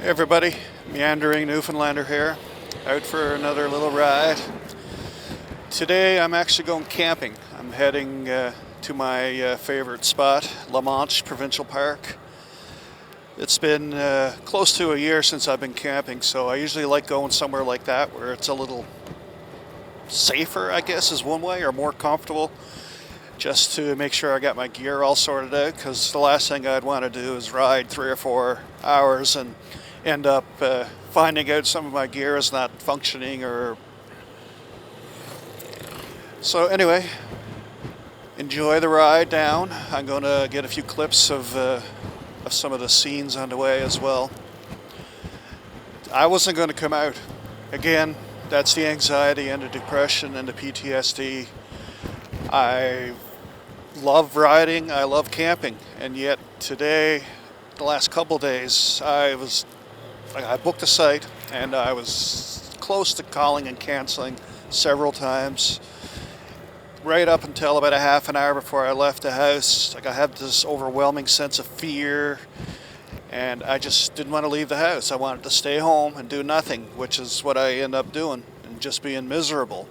Everybody, meandering Newfoundlander here, out for another little ride. Today I'm actually going camping. I'm heading to my favorite spot, Manche Provincial Park. It's been close to a year since I've been camping, so I usually like going somewhere like that where it's a little safer, I guess is one way, or more comfortable, just to make sure I got my gear all sorted out, because the last thing I'd want to do is ride 3 or 4 hours and end up finding out some of my gear is not functioning. So anyway, enjoy the ride down. I'm going to get a few clips of some of the scenes on the way as well. I wasn't going to come out. Again, that's the anxiety and the depression and the PTSD. I love riding, I love camping, and yet today, the last couple days, I booked a site and I was close to calling and canceling several times. Right up until about a half an hour before I left the house, I had this overwhelming sense of fear, and I just didn't want to leave the house. I wanted to stay home and do nothing, which is what I end up doing, and just being miserable.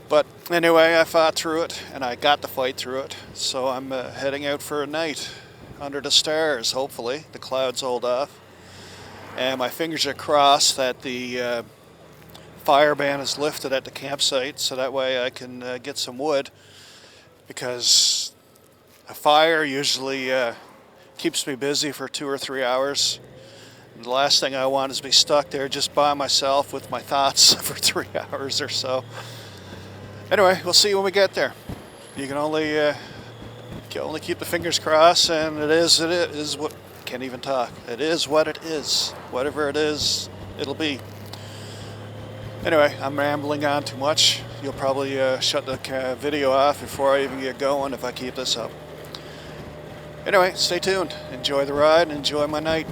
But anyway, I fought through it, and I got to fight through it. So I'm heading out for a night under the stars, hopefully. The clouds hold off. And my fingers are crossed that the fire ban is lifted at the campsite, so that way I can get some wood, because a fire usually keeps me busy for 2 or 3 hours. And the last thing I want is to be stuck there just by myself with my thoughts for 3 hours or so. Anyway, we'll see when we get there. You can only keep the fingers crossed, and it is what, can't even talk. It is what it is. Whatever it is, it'll be. Anyway, I'm rambling on too much. You'll probably shut the video off before I even get going if I keep this up. Anyway, stay tuned. Enjoy the ride and enjoy my night.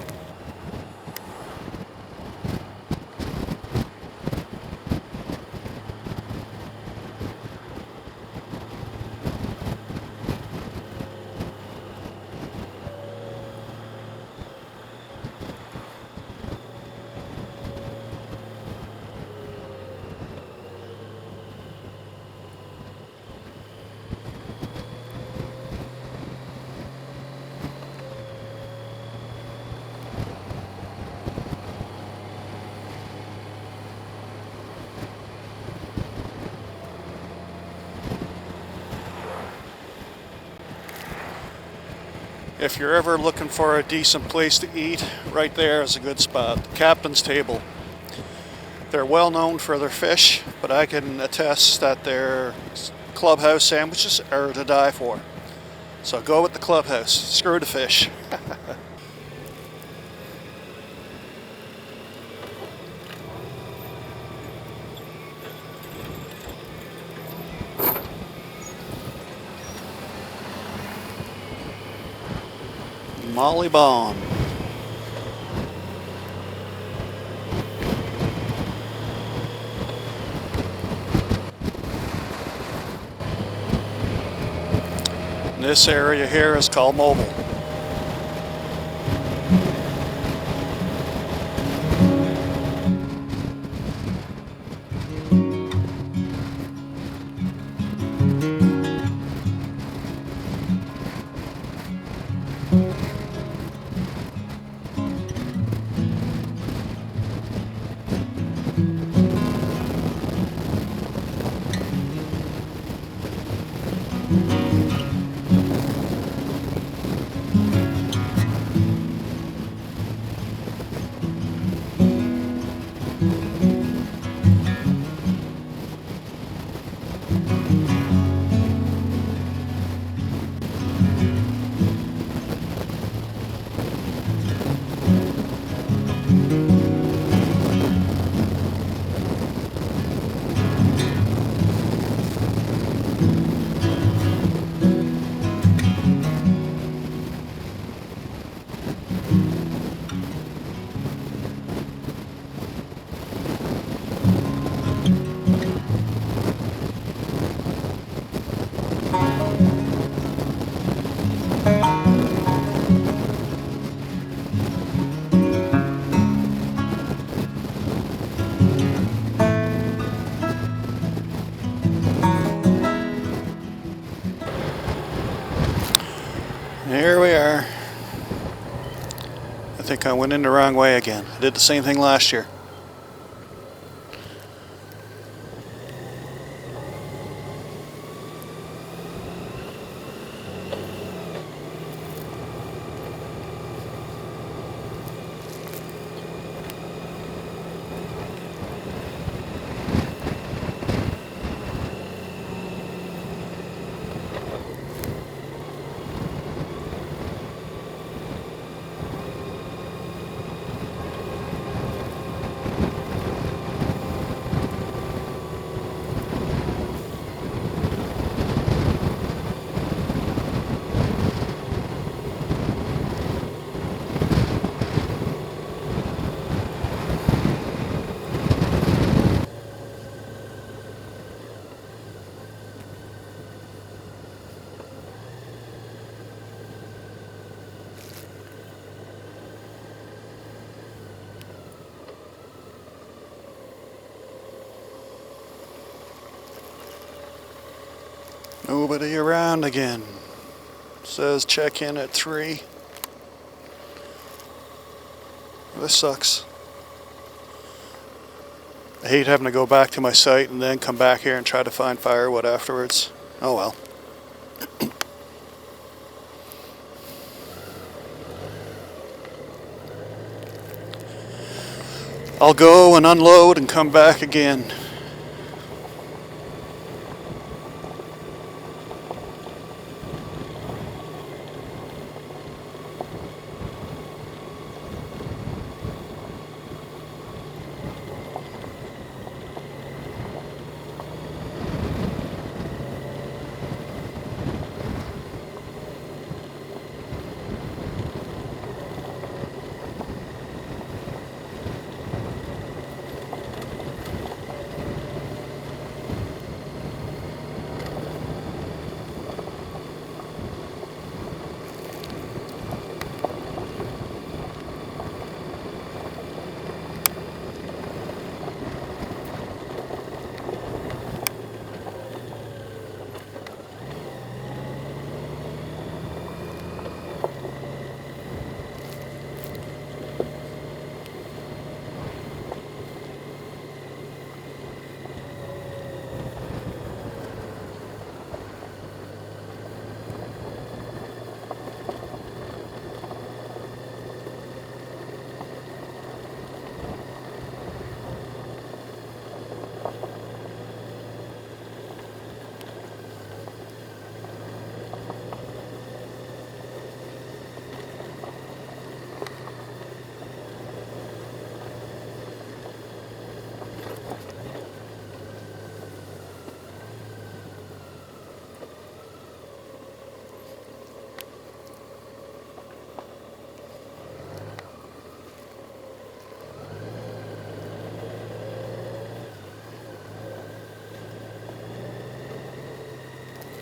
If you're ever looking for a decent place to eat, right there is a good spot. The Captain's Table. They're well known for their fish, but I can attest that their clubhouse sandwiches are to die for. So go with the clubhouse. Screw the fish. Molly Bond. This area here is called Mobile. Here we are. I think I went in the wrong way again. I did the same thing last year. Nobody around again. Says check in at 3. This sucks. I hate having to go back to my site and then come back here and try to find firewood afterwards. Oh well. I'll go and unload and come back again.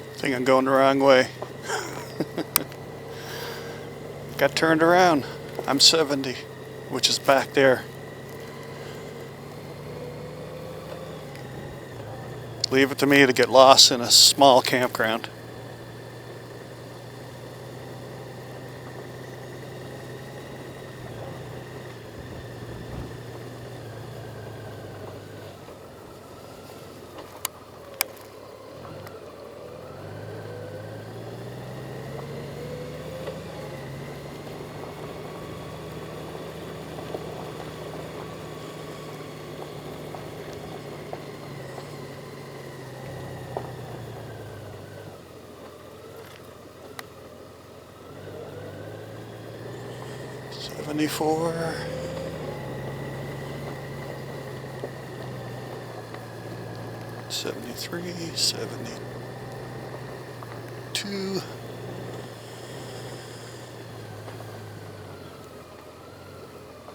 I think I'm going the wrong way. Got turned around. I'm 70, which is back there. Leave it to me to get lost in a small campground. '74. '73, '72,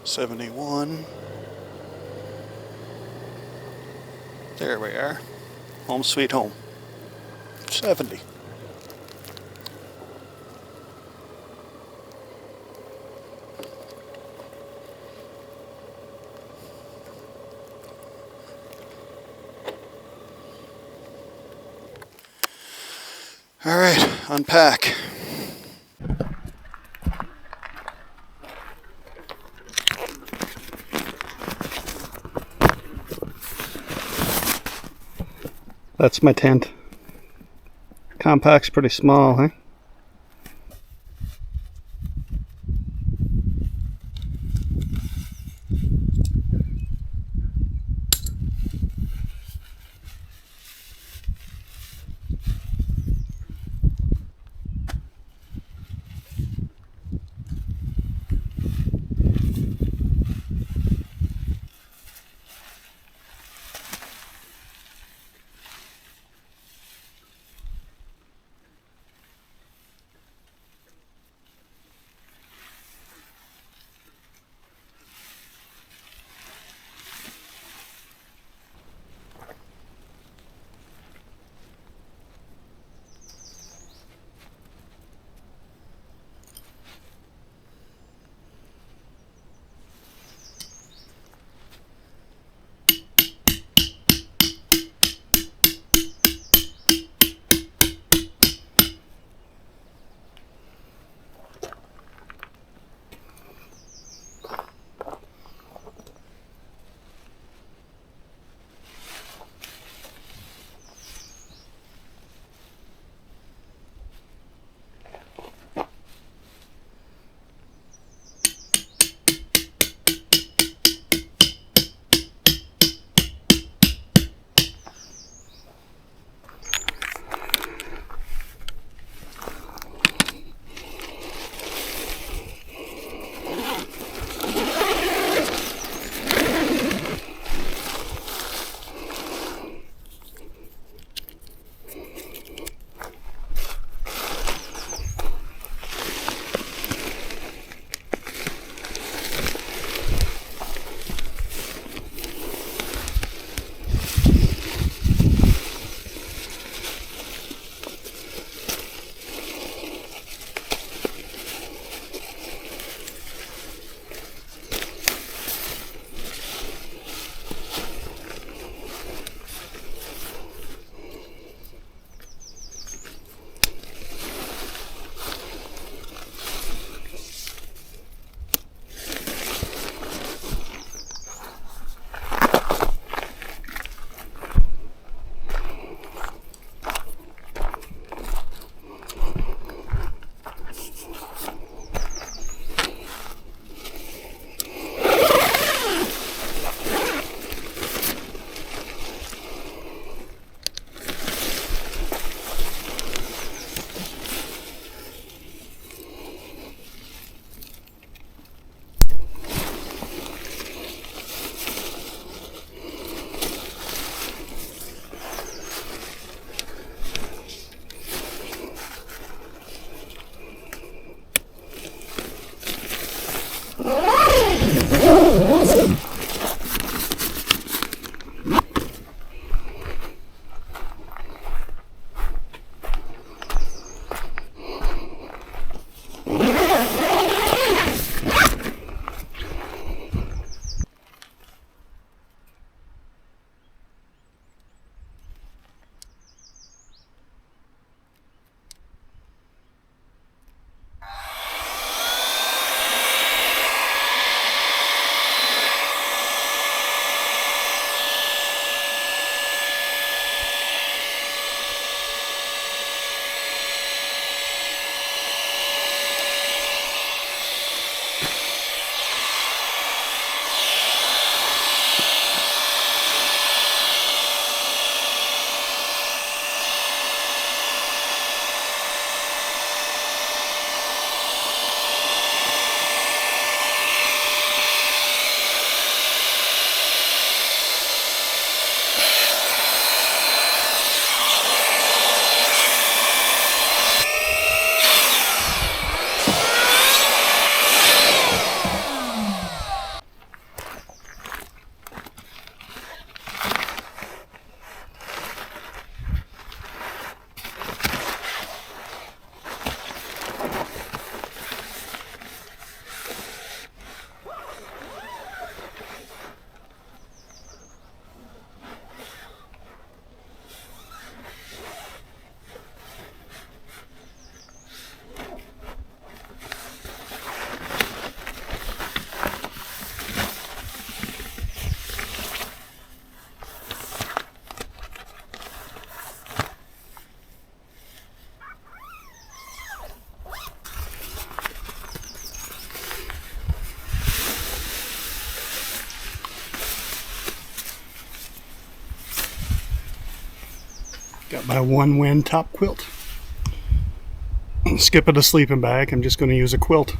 '71. There we are. Home sweet home. 70. All right, unpack. That's my tent. Compact's pretty small, huh? Got my One Wind top quilt. Skip it a sleeping bag. I'm just going to use a quilt.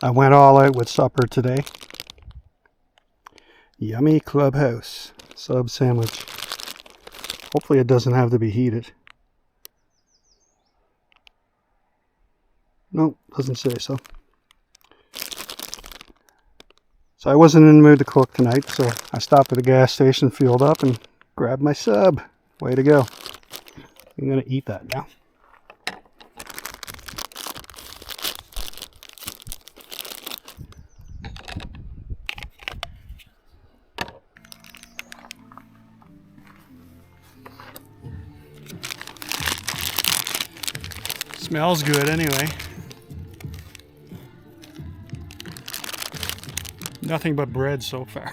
I went all out with supper today. Yummy Clubhouse sub sandwich. Hopefully it doesn't have to be heated. No, doesn't say so. So I wasn't in the mood to cook tonight, so I stopped at a gas station, filled up, and grabbed my sub. Way to go. I'm going to eat that now. Smells good anyway. Nothing but bread so far.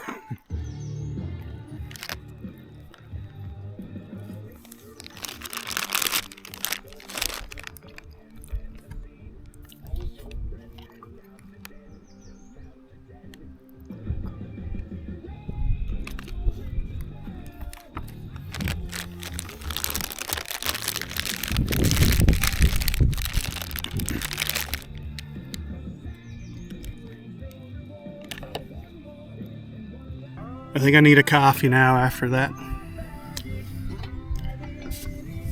I think I need a coffee now after that.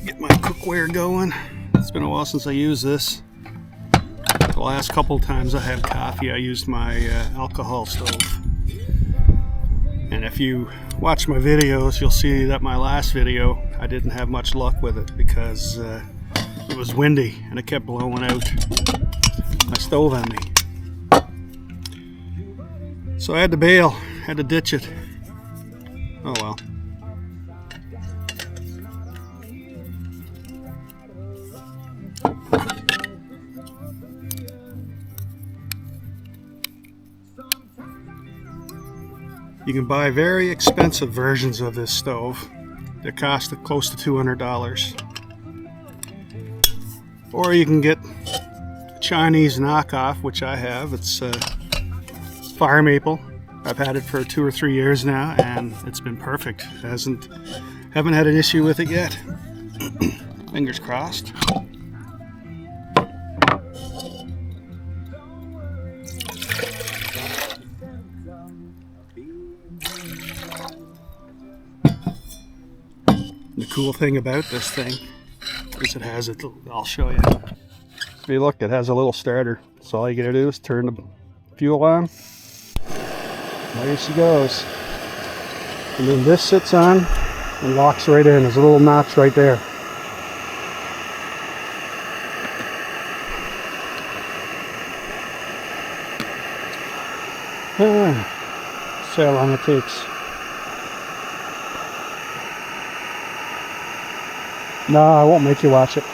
Get my cookware going. It's been a while since I used this. The last couple times I had coffee, I used my alcohol stove. And if you watch my videos, you'll see that my last video, I didn't have much luck with it because it was windy and it kept blowing out my stove on me. So I had to bail, had to ditch it. Oh well. You can buy very expensive versions of this stove that cost close to $200. Or you can get Chinese knockoff, which I have. It's fire maple. I've had it for 2 or 3 years now, and it's been perfect. Haven't had an issue with it yet. Fingers crossed. The cool thing about this thing is it has it. I'll show you. If you look, it has a little starter. So all you gotta do is turn the fuel on. There she goes. And then this sits on and locks right in. There's a little notch right there. See how long it takes. No, I won't make you watch it.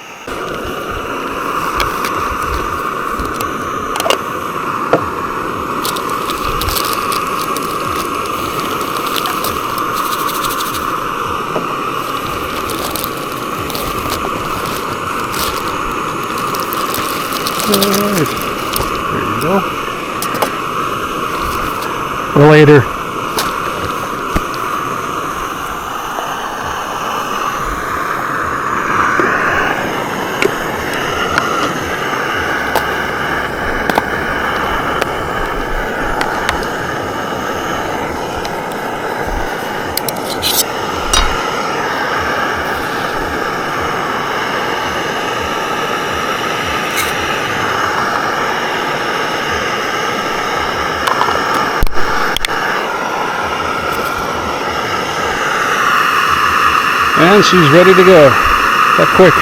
There you go. Later. And she's ready to go. That quick.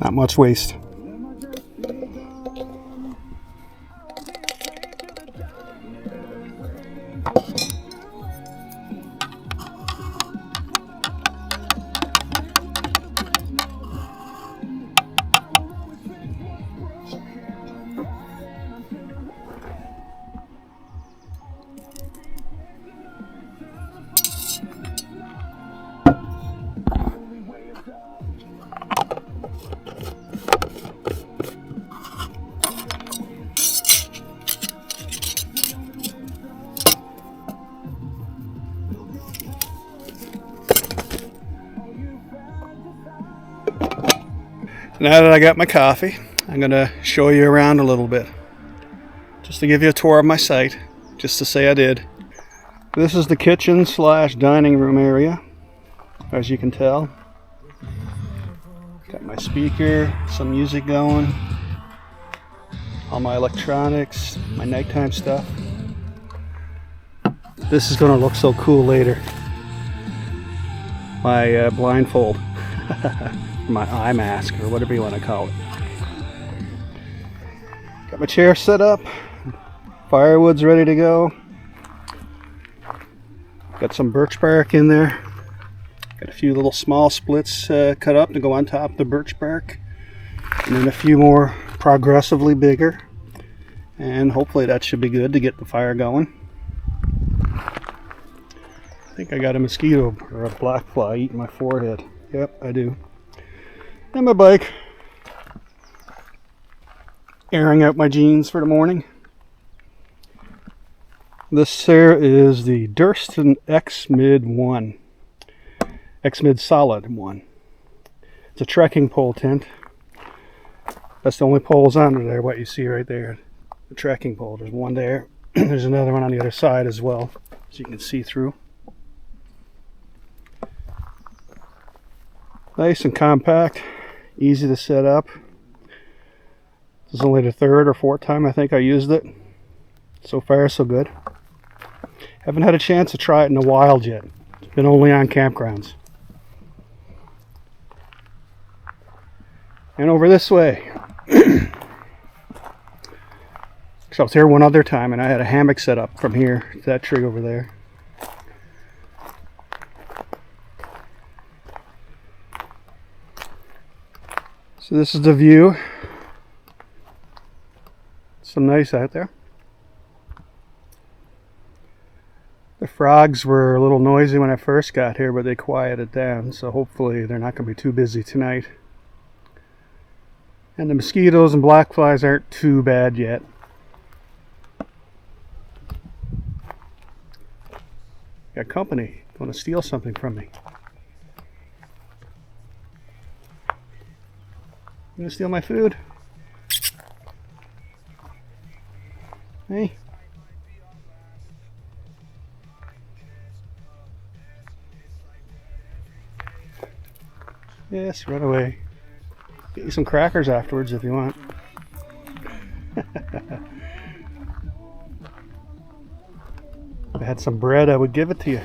Not much waste. Now that I got my coffee, I'm going to show you around a little bit. Just to give you a tour of my site, just to say I did. This is the kitchen / dining room area, as you can tell. Got my speaker, some music going, all my electronics, my nighttime stuff. This is going to look so cool later. My blindfold. My eye mask, or whatever you want to call it. Got my chair set up, firewood's ready to go. Got some birch bark in there. Got a few little small splits cut up to go on top of the birch bark, and then a few more progressively bigger, and hopefully that should be good to get the fire going. I think I got a mosquito or a black fly eating my forehead. Yep, I do. And my bike. Airing out my jeans for the morning. This here is the Durston X-mid 1. X-mid solid 1. It's a trekking pole tent. That's the only poles under there, what you see right there. The trekking pole. There's one there. There's another one on the other side as well, so you can see through. Nice and compact. Easy to set up. This is only the third or fourth time I think I used it. So far so good. Haven't had a chance to try it in the wild yet. It's been only on campgrounds. And over this way. So I was here one other time and I had a hammock set up from here to that tree over there. So this is the view. Some nice out there. The frogs were a little noisy when I first got here, but they quieted down, so hopefully they're not going to be too busy tonight. And the mosquitoes and black flies aren't too bad yet. Got company going to steal something from me. gonna steal my food? Hey. Yes, run away. Get you some crackers afterwards if you want. If I had some bread, I would give it to you.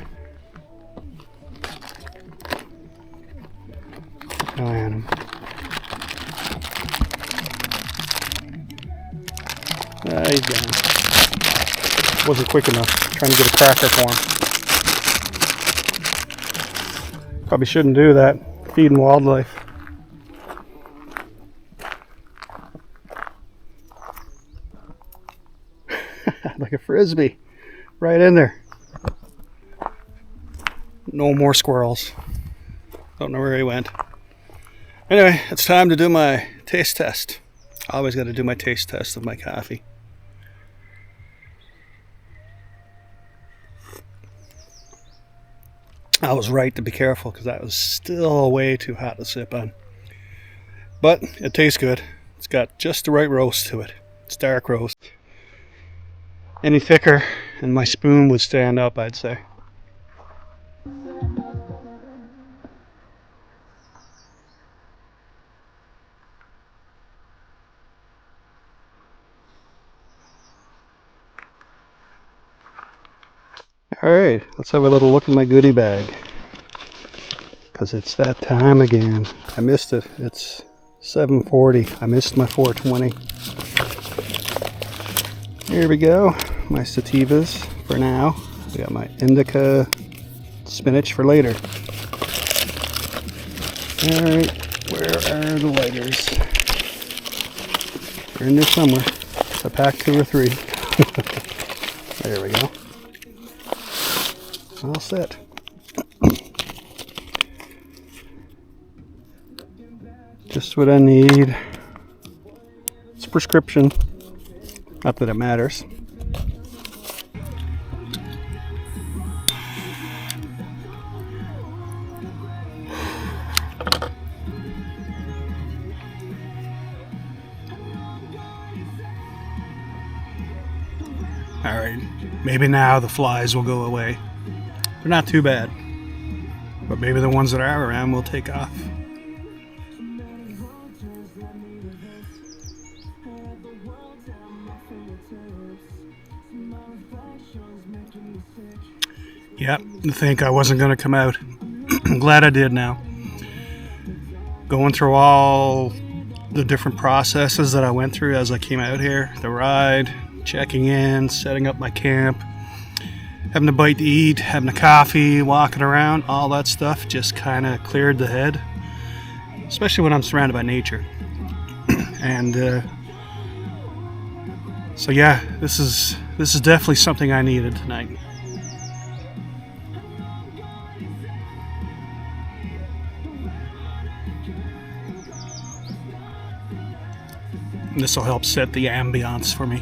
Oh, Adam. He's gone. Wasn't quick enough. Trying to get a cracker for him. Probably shouldn't do that. Feeding wildlife. Like a frisbee. Right in there. No more squirrels. Don't know where he went. Anyway, it's time to do my taste test. I always got to do my taste test of my coffee. I was right to be careful because that was still way too hot to sip on. But it tastes good. It's got just the right roast to it. It's dark roast. Any thicker and my spoon would stand up, I'd say. Alright, let's have a little look in my goodie bag. Because it's that time again. I missed it. It's 7:40. I missed my 4:20. Here we go. My sativas for now. I got my indica spinach for later. Alright, where are the lighters? They're in there somewhere. It's a pack 2 or 3. There we go. All set. Just what I need. It's a prescription. Not that it matters. Alright, maybe now the flies will go away. They're not too bad. But maybe the ones that are around will take off. Yep, I think I wasn't going to come out. I'm glad I did now. Going through all the different processes that I went through as I came out here. The ride, checking in, setting up my camp, having a bite to eat, having a coffee, walking around, all that stuff just kind of cleared the head. Especially when I'm surrounded by nature. And so yeah, this is definitely something I needed tonight. This will help set the ambiance for me.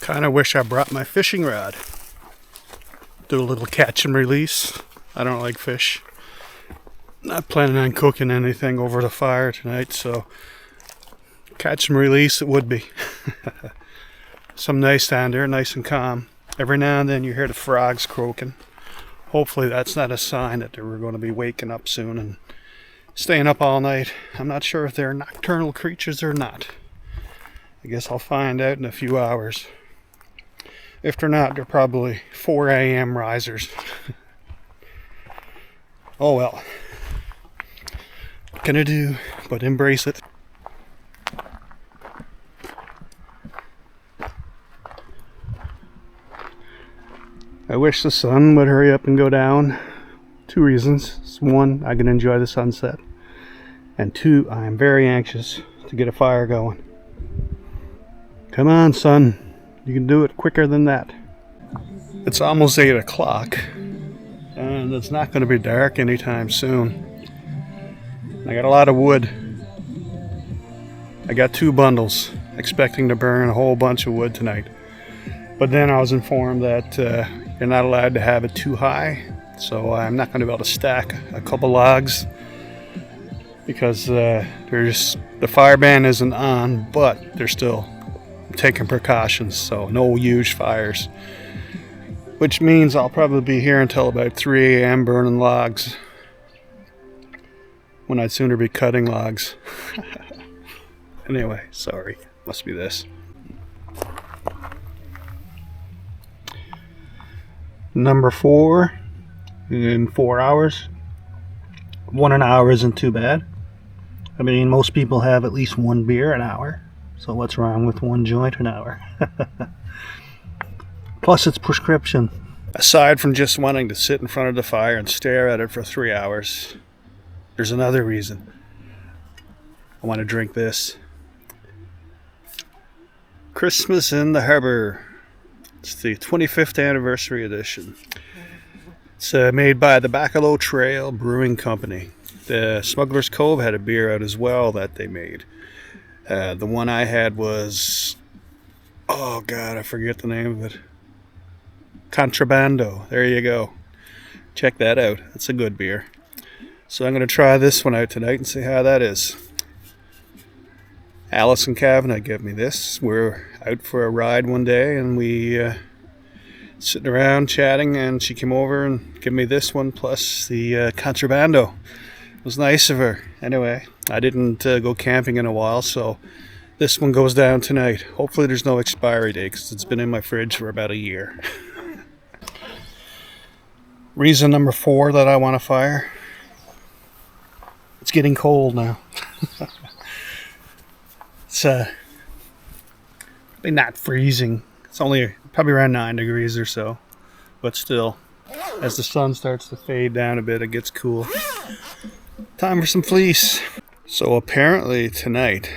Kind of wish I brought my fishing rod. Do a little catch and release. I don't like fish. Not planning on cooking anything over the fire tonight, so catch and release it would be. Some nice down there, nice and calm. Every now and then you hear the frogs croaking. Hopefully that's not a sign that we're going to be waking up soon and staying up all night. I'm not sure if they're nocturnal creatures or not. I guess I'll find out in a few hours. If they're not, they're probably 4 a.m. risers. Oh well. What can I do but embrace it? I wish the sun would hurry up and go down. 2 reasons. 1, I can enjoy the sunset. And 2, I am very anxious to get a fire going. Come on, sun. You can do it quicker than that. It's almost 8 o'clock. And it's not going to be dark anytime soon. I got a lot of wood. I got 2 bundles, expecting to burn a whole bunch of wood tonight. But then I was informed that you're not allowed to have it too high, so I'm not going to be able to stack a couple logs because the fire ban isn't on, but they're still taking precautions, so no huge fires. Which means I'll probably be here until about 3 a.m. burning logs, when I'd sooner be cutting logs. Anyway, sorry. Must be this. Number 4 in 4 hours. 1 an hour isn't too bad. I mean, most people have at least 1 beer an hour. So what's wrong with 1 joint an hour? Plus it's prescription. Aside from just wanting to sit in front of the fire and stare at it for 3 hours, there's another reason. I want to drink this. Christmas in the Harbor. It's the 25th anniversary edition. It's made by the Bacalo Trail Brewing Company. The Smuggler's Cove had a beer out as well that they made. The one I had was, oh god, I forget the name of it. Contrabando. There you go. Check that out. It's a good beer. So I'm going to try this one out tonight and see how that is. Alice and Kavanagh gave me this. We're out for a ride one day and we sitting around chatting, and she came over and gave me this one plus the Contrabando. It was nice of her. Anyway, I didn't go camping in a while, so this one goes down tonight. Hopefully there's no expiry date because it's been in my fridge for about a year. Reason number 4 that I want to fire. It's getting cold now. It's probably not freezing. It's only probably around 9 degrees or so. But still, as the sun starts to fade down a bit, it gets cool. Time for some fleece. So apparently tonight,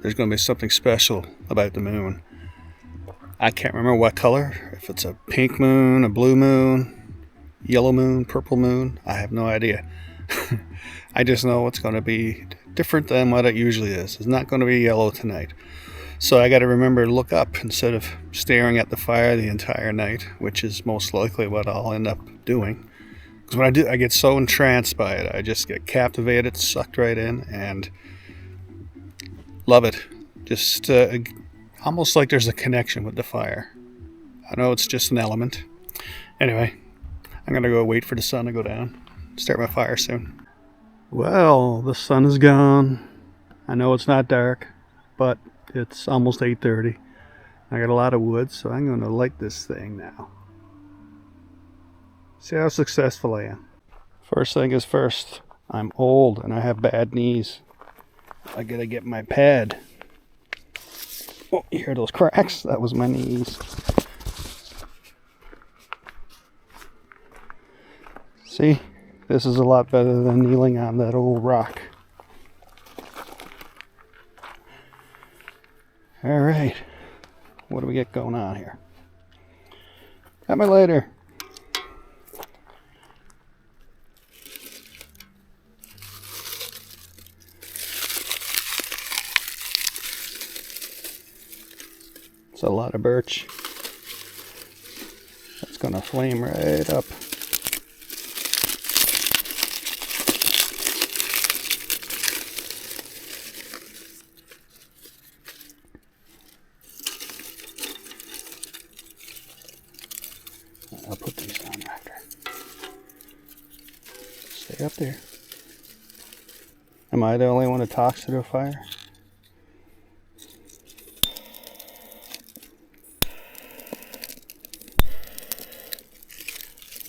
there's going to be something special about the moon. I can't remember what color. If it's a pink moon, a blue moon, yellow moon, purple moon, I have no idea. I just know it's going to be different than what it usually is. It's not going to be yellow tonight. So I got to remember to look up instead of staring at the fire the entire night, which is most likely what I'll end up doing. Because when I do, I get so entranced by it. I just get captivated, sucked right in, and love it. Just almost like there's a connection with the fire. I know it's just an element. Anyway, I'm going to go wait for the sun to go down. Start my fire soon. Well, the sun is gone. I know it's not dark, but it's almost 8:30. I got a lot of wood, so I'm going to light this thing now. See how successful I am. First thing is first. I'm old and I have bad knees. I gotta get my pad. Oh, you hear those cracks? That was my knees. See? This is a lot better than kneeling on that old rock. Alright. What do we get going on here? Got my lighter. It's a lot of birch. gonna flame right up. I'll put these down after. Stay up there. Am I the only one that talks to the fire?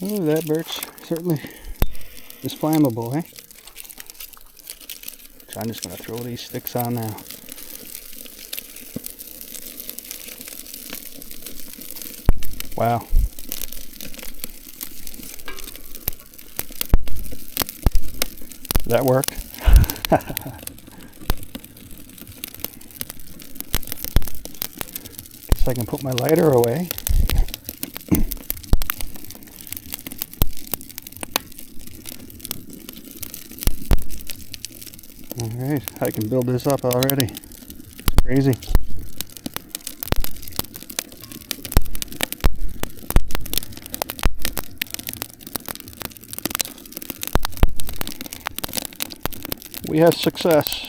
Oh, that birch certainly is flammable, eh? So I'm just going to throw these sticks on now. Wow. That worked. Guess I can put my lighter away. Alright, I can build this up already. Crazy. We have success.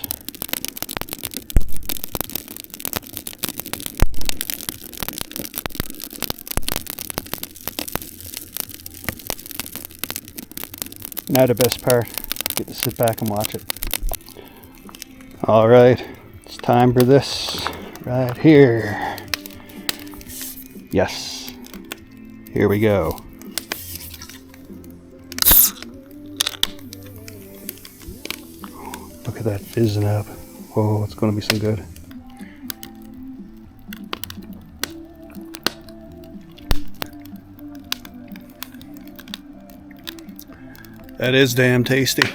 Now the best part, get to sit back and watch it. Alright, it's time for this right here. Yes, here we go. Look at that fizzing up. Whoa, it's going to be some good. That is damn tasty.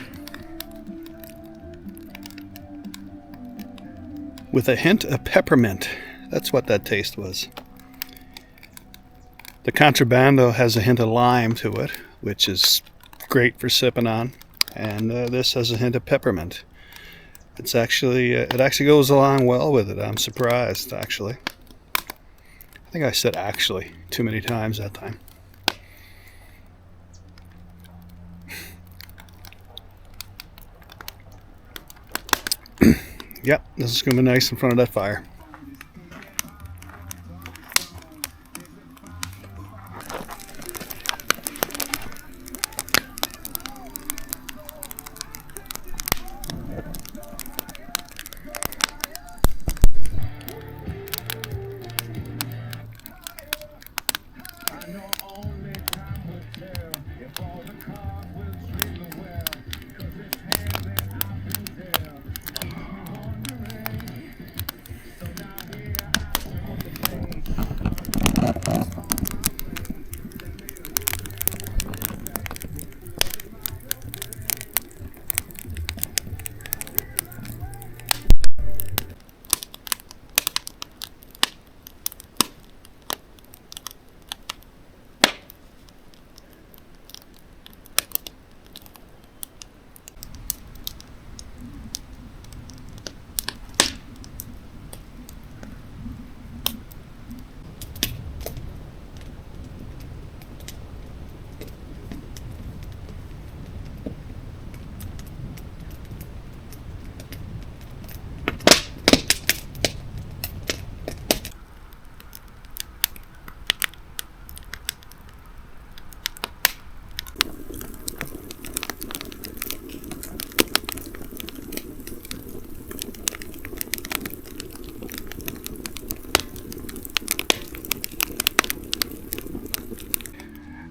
With a hint of peppermint. That's what that taste was. The contrabando has a hint of lime to it, which is great for sipping on. And this has a hint of peppermint. It's actually, it actually goes along well with it. I'm surprised, actually. I think I said actually too many times that time. Yep, this is going to be nice in front of that fire.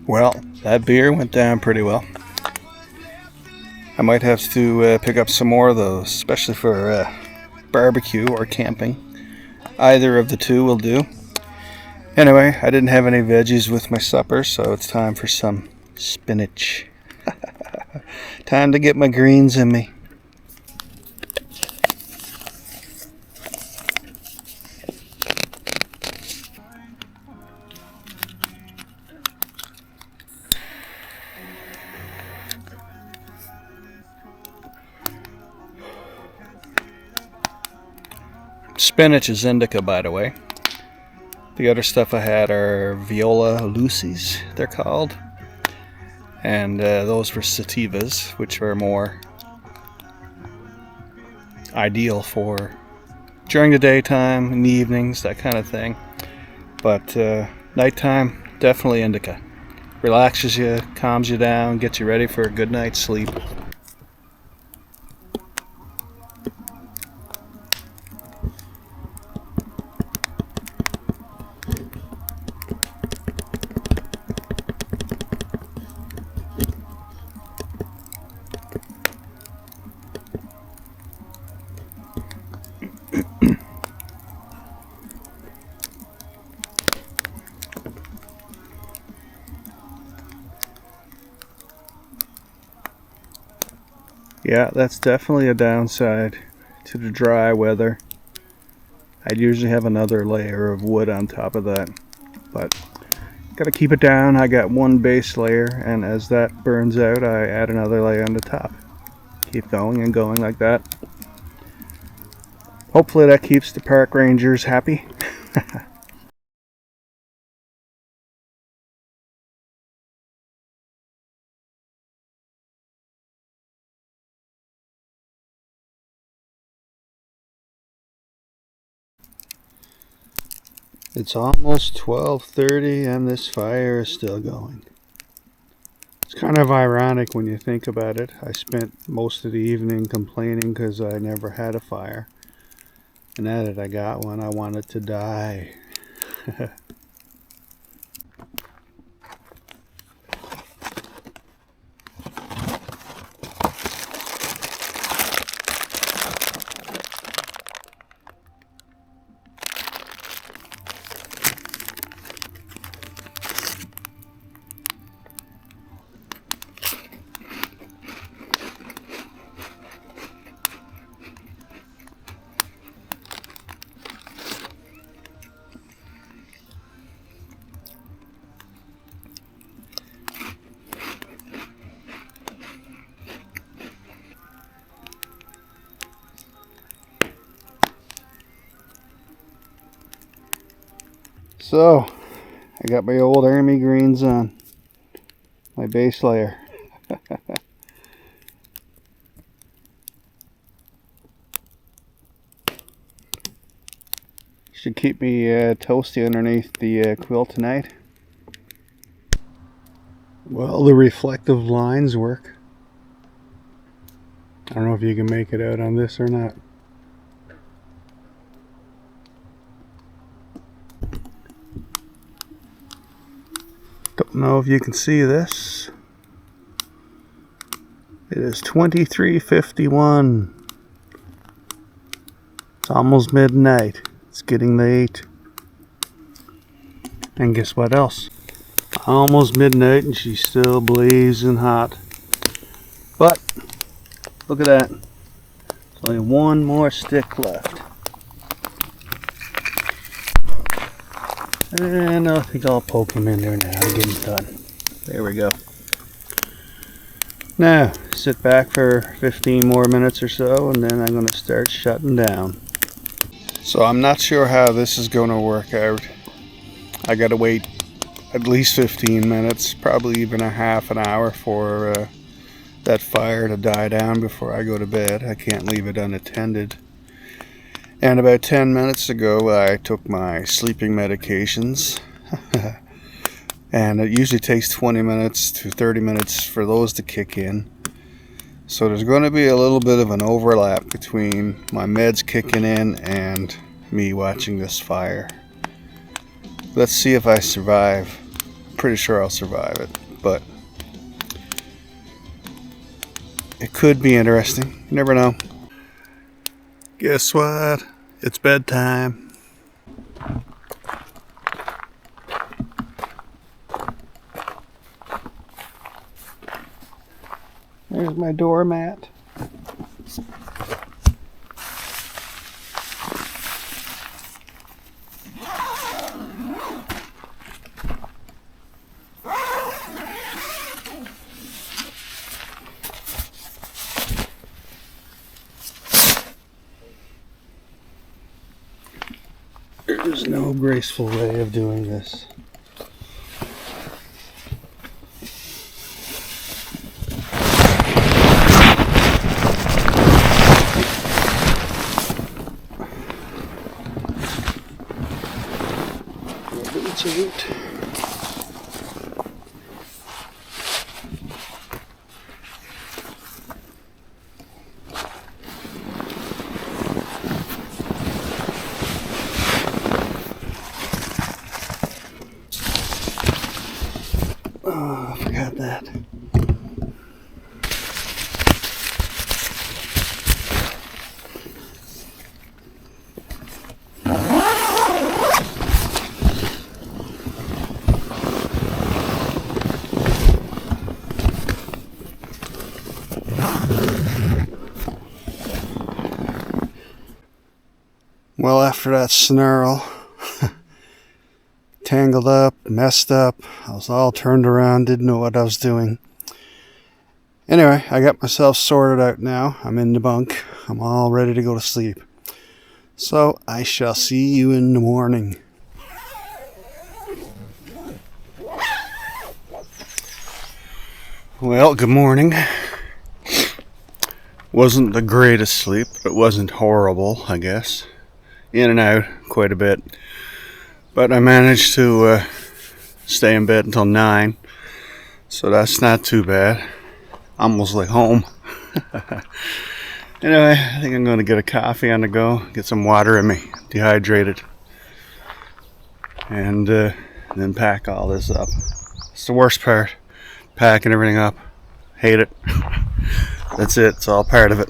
Well, that beer went down pretty well. I might have to pick up some more of those, especially for barbecue or camping. Either of the two will do. Anyway, I didn't have any veggies with my supper, so it's time for some spinach. Time to get my greens in me. Spinach is indica, by the way. The other stuff I had are Viola Lucis, they're called. And those were sativas, which are more ideal for during the daytime, in the evenings, that kind of thing. But nighttime, definitely indica. Relaxes you, calms you down, gets you ready for a good night's sleep. Yeah, that's definitely a downside to the dry weather. I'd usually have another layer of wood on top of that, but gotta keep it down. I got one base layer, and as that burns out, I add another layer on the top. Keep going and going like that. Hopefully that keeps the park rangers happy. It's almost 12:30 and this fire is still going. It's kind of ironic when you think about it. I spent most of the evening complaining because I never had a fire. And now that I got one, I wanted to die. So, I got my old army greens on, my base layer. Should keep me toasty underneath the quilt tonight. Well, the reflective lines work. I don't know if you can make it out on this or not. Don't know if you can see this. It is 23:51. It's almost midnight. It's getting late. And guess what else? Almost midnight and she's still blazing hot. But look at that. There's only one more stick left. And I think I'll poke him in there now and get him done. There we go. Now, sit back for 15 more minutes or so, and then I'm going to start shutting down. So I'm not sure how this is going to work out. I got to wait at least 15 minutes, probably even a half an hour for that fire to die down before I go to bed. I can't leave it unattended. And about 10 minutes ago, I took my sleeping medications. And it usually takes 20 minutes to 30 minutes for those to kick in. So there's going to be a little bit of an overlap between my meds kicking in and me watching this fire. Let's see if I survive. Pretty sure I'll survive it, but it could be interesting. You never know. Guess what? It's bedtime. There's my doormat. There's no graceful way of doing this. Oh, I forgot that. Well, after that snarl, tangled up, messed up, I was all turned around, didn't know what I was doing. Anyway, I got myself sorted out now. I'm in the bunk. I'm all ready to go to sleep. So I shall see you in the morning. Well, good morning. Wasn't the greatest sleep, but it wasn't horrible, I guess. In and out quite a bit. But I managed to stay in bed until 9. So that's not too bad. Almost like home. Anyway, I think I'm going to get a coffee on the go. Get some water in me. Dehydrated. And then pack all this up. It's the worst part. Packing everything up. Hate it. That's it. It's all part of it.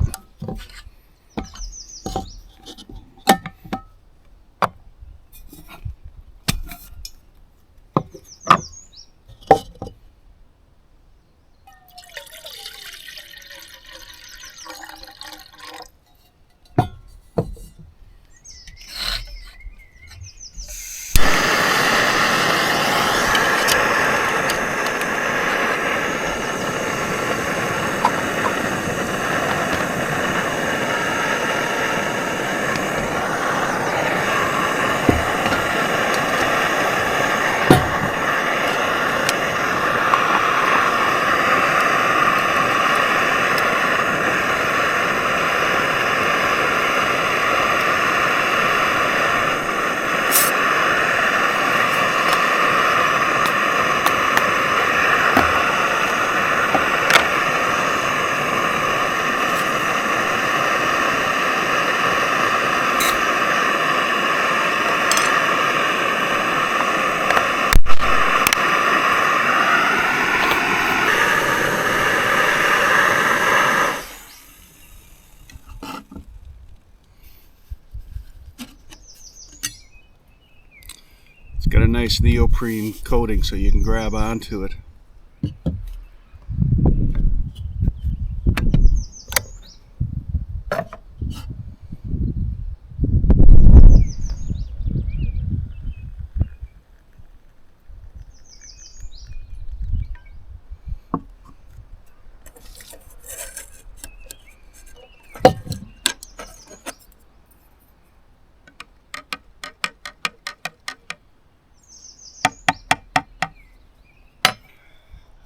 It's got a nice neoprene coating so you can grab onto it.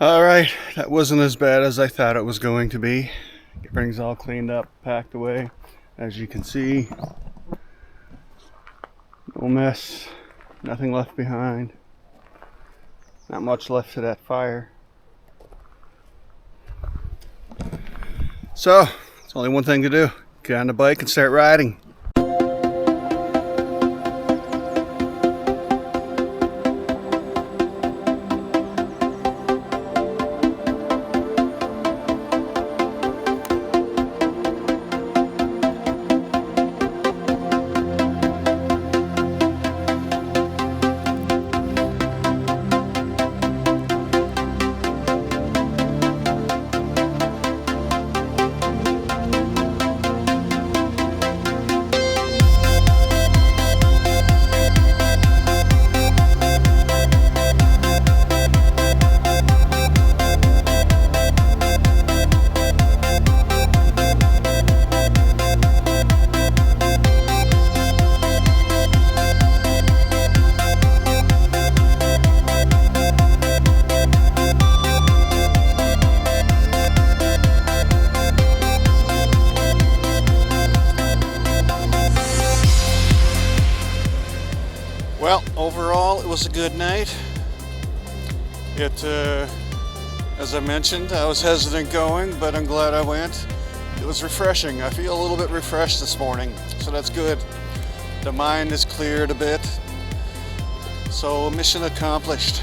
Alright, that wasn't as bad as I thought it was going to be. Everything's all cleaned up, packed away, as you can see. No mess, nothing left behind. Not much left to that fire. So, it's only one thing to do. Get on the bike and start riding. was a good night. As I mentioned, I was hesitant going, but I'm glad I went. It was refreshing. I feel a little bit refreshed this morning, so that's good. The mind is cleared a bit. So mission accomplished.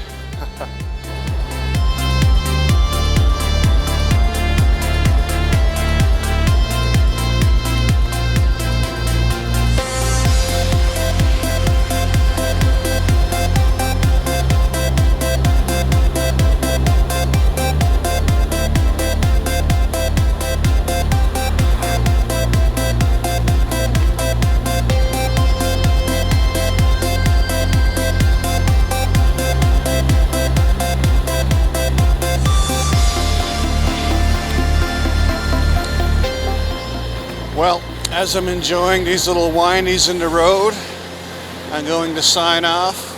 Well, as I'm enjoying these little windies in the road, I'm going to sign off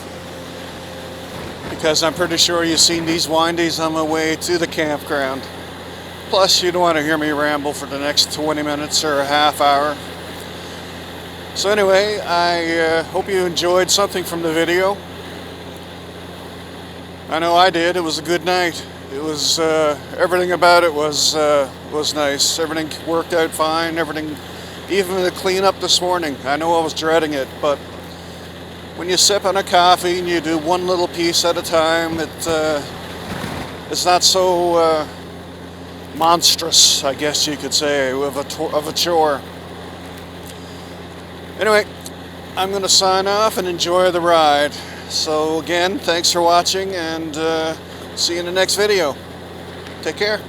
because I'm pretty sure you've seen these windies on my way to the campground. Plus, you don't want to hear me ramble for the next 20 minutes or a half hour. So anyway, I hope you enjoyed something from the video. I know I did. It was a good night. It was everything about it was nice. Everything worked out fine. Everything, even the cleanup this morning. I know I was dreading it, but when you sip on a coffee and you do one little piece at a time, it's not so monstrous, I guess you could say, of a chore. Anyway, I'm going to sign off and enjoy the ride. So again, thanks for watching, and see you in the next video. Take care.